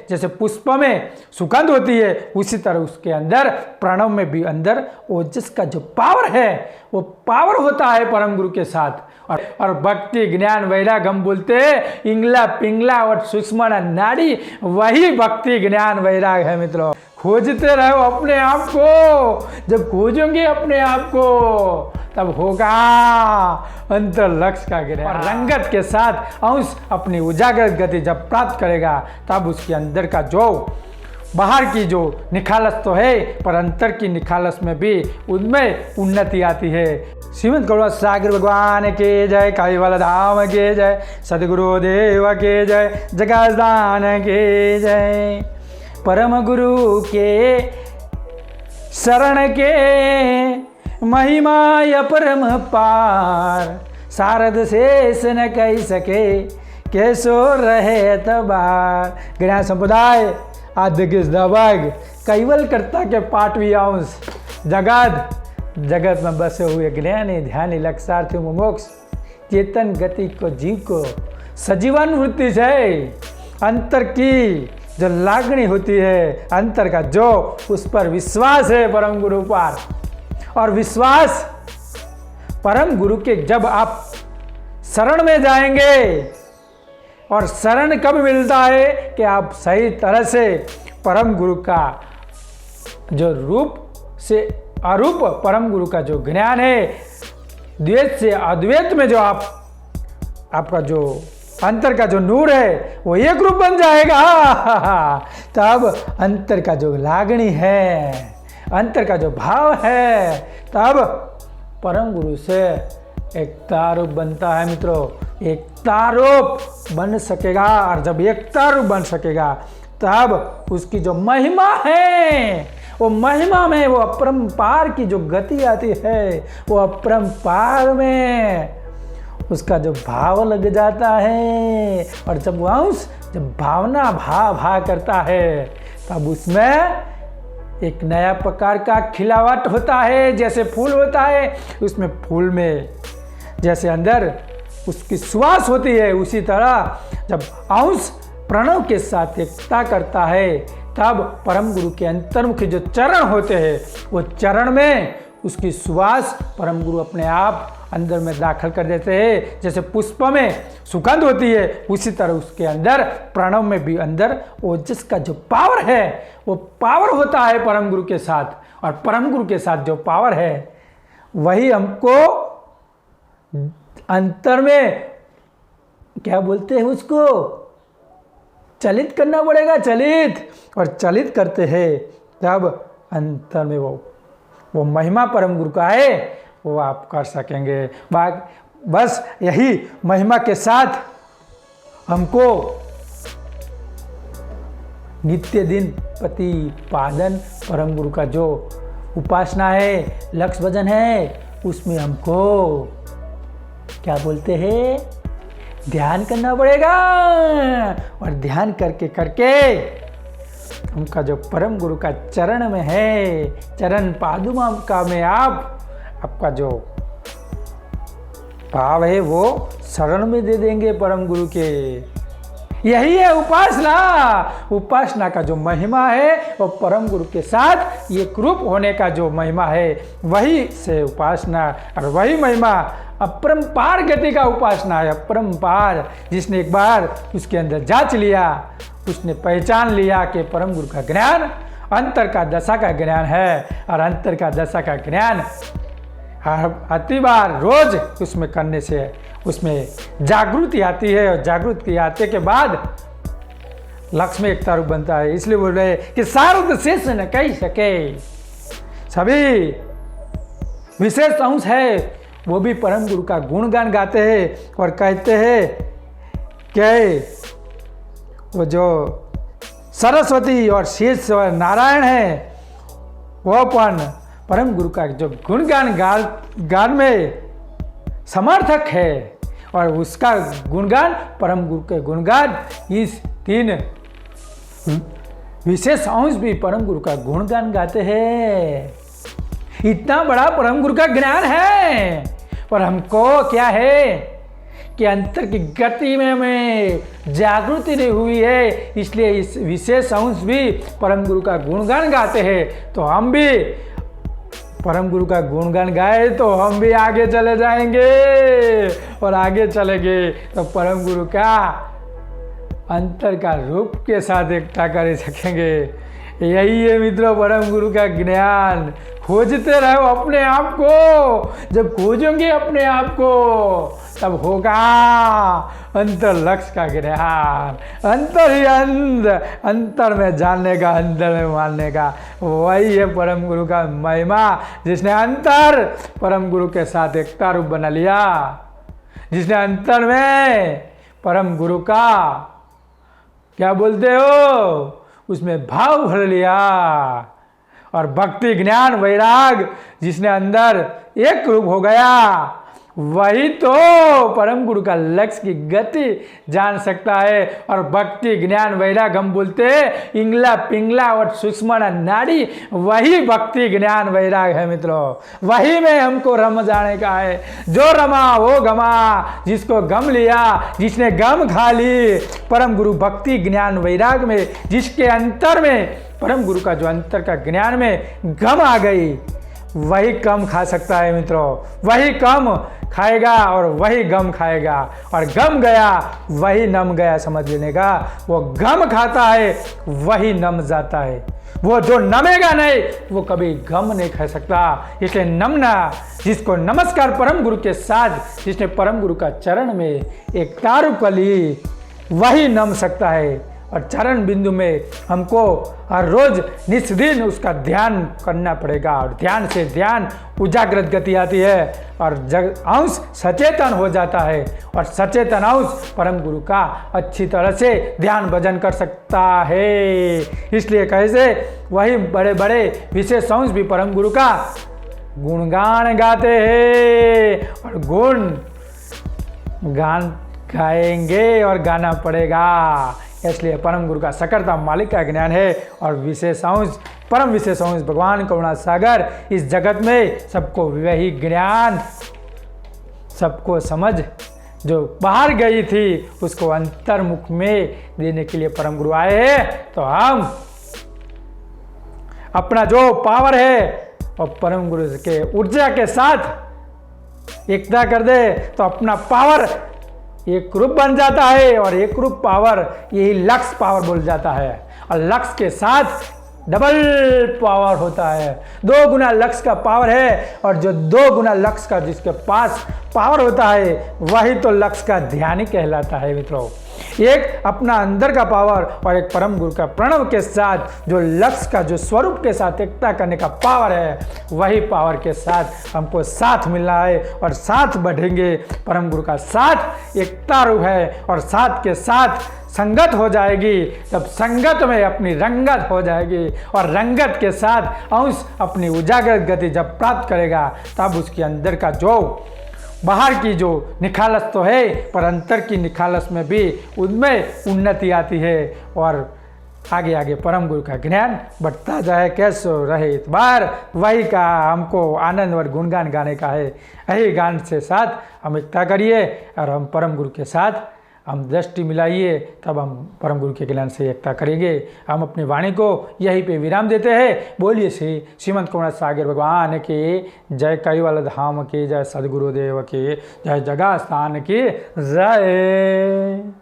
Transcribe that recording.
जैसे पुष्प में सुगंध होती है, उसी तरह उसके अंदर प्रणव में भी अंदर ओजस का जो पावर है वो पावर होता है परम गुरु के साथ। और भक्ति ज्ञान वैराग हम बोलते हैं इंगला पिंगला और सूक्ष्म नाड़ी, वही भक्ति ज्ञान वैराग है मित्रों। खोजते रहो अपने आप को, जब खोजोगे अपने आप को तब होगा अंतर लक्ष्य का ज्ञान। और रंगत के साथ अंश अपनी उजागर गति जब प्राप्त करेगा तब उसके अंदर का जो बाहर की जो निखालस तो है, पर अंतर की निखालस में भी उनमें उन्नति आती है। श्रीमद करुणा सागर भगवान के जय, कालीवाला धाम के जय, सदगुरु देव के जय, जगदान के जय। परम गुरु के शरण के महिमा य परम पार, शारद शेष न कह सके कैसो रहे तबार। ज्ञान संप्रदाय आद्य किस दबग कैवल कर्ता के पाठवी अंश, जगत में बसे हुए ज्ञानी ध्यानी लक्षार्थी मोक्ष चेतन गति को जीव को सजीवन वृत्ति से अंतर की जो लागणी होती है, अंतर का जो उस पर विश्वास है परम गुरु पर, और विश्वास परम गुरु के जब आप शरण में जाएंगे, और शरण कब मिलता है कि आप सही तरह से परम गुरु का जो रूप से अरूप परम गुरु का जो ज्ञान है, द्वैत से अद्वैत में जो आपका जो अंतर का जो नूर है वो एक रूप बन जाएगा। तब अंतर का जो लागणी है, अंतर का जो भाव है, तब परम गुरु से एकता रूप बनता है मित्रों। एकता रूप बन सकेगा, और जब एकता रूप बन सकेगा तब उसकी जो महिमा है वो महिमा में वो अपरंपार की जो गति आती है, वो अपरंपार में उसका जो भाव लग जाता है। और जब वो अंश जब भावना भा करता है तब उसमें एक नया प्रकार का खिलावट होता है। जैसे फूल होता है, उसमें फूल में जैसे अंदर उसकी सुवास होती है, उसी तरह जब अंश प्रणव के साथ एकता करता है तब परम गुरु के अंतर्मुखी जो चरण होते हैं, वो चरण में उसकी सुवास परम गुरु अपने आप अंदर में दाखिल कर देते हैं। जैसे पुष्प में सुगंध होती है, उसी तरह उसके अंदर प्रणव में भी अंदर ओजस का जो पावर है वो पावर होता है परम गुरु के साथ। और परम गुरु के साथ जो पावर है वही हमको अंतर में क्या बोलते हैं उसको चलित करना पड़ेगा, चलित। और चलित करते हैं तब अंतर में वो महिमा परम गुरु का है वो आप कर सकेंगे। बस यही महिमा के साथ हमको नित्य दिन प्रतिपादन परम गुरु का जो उपासना है, लक्ष्य भजन है, उसमें हमको क्या बोलते हैं ध्यान करना पड़ेगा। और ध्यान करके करके उनका जो परम गुरु का चरण में है, चरण पादुमा का में आपका जो भाव है वो शरण में दे देंगे परम गुरु के। यही है उपासना। उपासना का जो महिमा है वो परम गुरु के साथ एक रूप होने का जो महिमा है वही से उपासना, और वही महिमा अपरंपार गति का उपासना है। अपरंपार जिसने एक बार उसके अंदर जांच लिया, उसने पहचान लिया कि परम गुरु का ज्ञान अंतर का दशा का ज्ञान है, और अंतर का दशा का ज्ञान अति बार रोज उसमें करने से उसमें जागृति आती है, और जागृति आते के बाद लक्ष्य में एकता रूप बनता है। इसलिए बोल रहे कि शारद शेष न कह सके, सभी विशेष अंश है वो भी परम गुरु का गुणगान गाते हैं और कहते हैं कि वो जो सरस्वती और शेष नारायण है वो परम गुरु का जो गुणगान गान में समर्थक है, और उसका गुणगान परम गुरु के गुणगान इस तीन विशेष अंश भी परम गुरु का गुणगान गाते हैं। इतना बड़ा परम गुरु का ज्ञान है, पर हमको क्या है कि अंतर की गति में हमें जागृति नहीं हुई है, इसलिए इस विशेष अंश भी परम गुरु का गुणगान गाते हैं। तो हम भी परम गुरु का गुणगान गाए तो हम भी आगे चले जाएंगे, और आगे चलेंगे तो परम गुरु का अंतर का रूप के साथ एकता कर सकेंगे। यही है मित्रों परम गुरु का ज्ञान। खोजते रहो अपने आप को, जब खोजेंगे अपने आप को तब होगा अंतर लक्ष्य का ज्ञान। अंतर ही अंतर में जानने का, अंतर में मानने का, वही है परम गुरु का महिमा, जिसने अंतर परम गुरु के साथ एकता रूप बना लिया, जिसने अंतर में परम गुरु का क्या बोलते हो उसमें भाव भर लिया, और भक्ति ज्ञान वैराग जिसने अंदर एक रूप हो गया, वही तो परम गुरु का लक्ष्य की गति जान सकता है। और भक्ति ज्ञान वैराग हम बोलते हैं इंगला पिंगला और सूक्ष्म नाड़ी, वही भक्ति ज्ञान वैराग है मित्रों। वही में हमको रम जाने का है। जो रमा वो गमा, जिसको गम लिया, जिसने गम खा ली, परम गुरु भक्ति ज्ञान वैराग में जिसके अंतर में परम गुरु का जो अंतर का ज्ञान में गम आ गई, वही कम खा सकता है मित्रों। वही कम खाएगा और वही गम खाएगा, और गम गया वही नम गया, समझ लेने का। वो गम खाता है वही नम जाता है, वो जो नमेगा नहीं वो कभी गम नहीं खा सकता। इसलिए नमना, जिसको नमस्कार परम गुरु के साथ, जिसने परम गुरु का चरण में एक तारु कली, वही नम सकता है। और चरण बिंदु में हमको हर रोज निस्दिन उसका ध्यान करना पड़ेगा, और ध्यान से ध्यान उजागृत गति आती है, और अंश सचेतन हो जाता है, और सचेतन अंश परम गुरु का अच्छी तरह से ध्यान भजन कर सकता है। इसलिए कैसे वही बड़े बड़े विशेष अंश भी परम गुरु का गुणगान गाते हैं, और गुण गान गाएंगे और गाना पड़ेगा। इसलिए परम गुरु का सकरता मालिक का ज्ञान है, और विशेष अंश परम विशेष अंश भगवान करुणा सागर इस जगत में सबको वही ज्ञान, सबको समझ जो बाहर गई थी उसको अंतर्मुख में देने के लिए परम गुरु आए हैं। तो हम अपना जो पावर है और परम गुरु के ऊर्जा के साथ एकता कर दे तो अपना पावर एक रूप बन जाता है, और एक रूप पावर यही लक्ष्य पावर बोल जाता है, और लक्ष्य के साथ डबल पावर होता है। 2 गुना लक्ष्य का पावर है, और जो 2 गुना लक्ष्य का जिसके पास पावर होता है वही तो लक्ष्य का ध्यान ही कहलाता है मित्रों। एक अपना अंदर का पावर और एक परम गुरु का प्रणव के साथ जो लक्ष्य का जो स्वरूप के साथ एकता करने का पावर है, वही पावर के साथ हमको साथ मिलना है, और साथ बढ़ेंगे। परम गुरु का साथ एकता रूप है, और साथ के साथ संगत हो जाएगी, तब संगत में अपनी रंगत हो जाएगी, और रंगत के साथ अंश अपनी उजागरत गति जब प्राप्त करेगा, तब उसके अंदर का जो बाहर की जो निखालस तो है, पर अंतर की निखालस में भी उनमें उन्नति आती है, और आगे आगे परम गुरु का ज्ञान बढ़ता जाए। कैसे रहे इतबार, वही का हमको आनंद और गुणगान गाने का है। यही गान से साथ हम एकता करिए, और हम परम गुरु के साथ हम दृष्टि मिलाइए, तब हम परम गुरु के ज्ञान से एकता करेंगे। हम अपनी वाणी को यहीं पे विराम देते हैं। बोलिए श्री श्रीमंत करुणा सागर भगवान के जय, कैवल धाम के जय, सदगुरुदेव के जय, जगह स्थान की जय।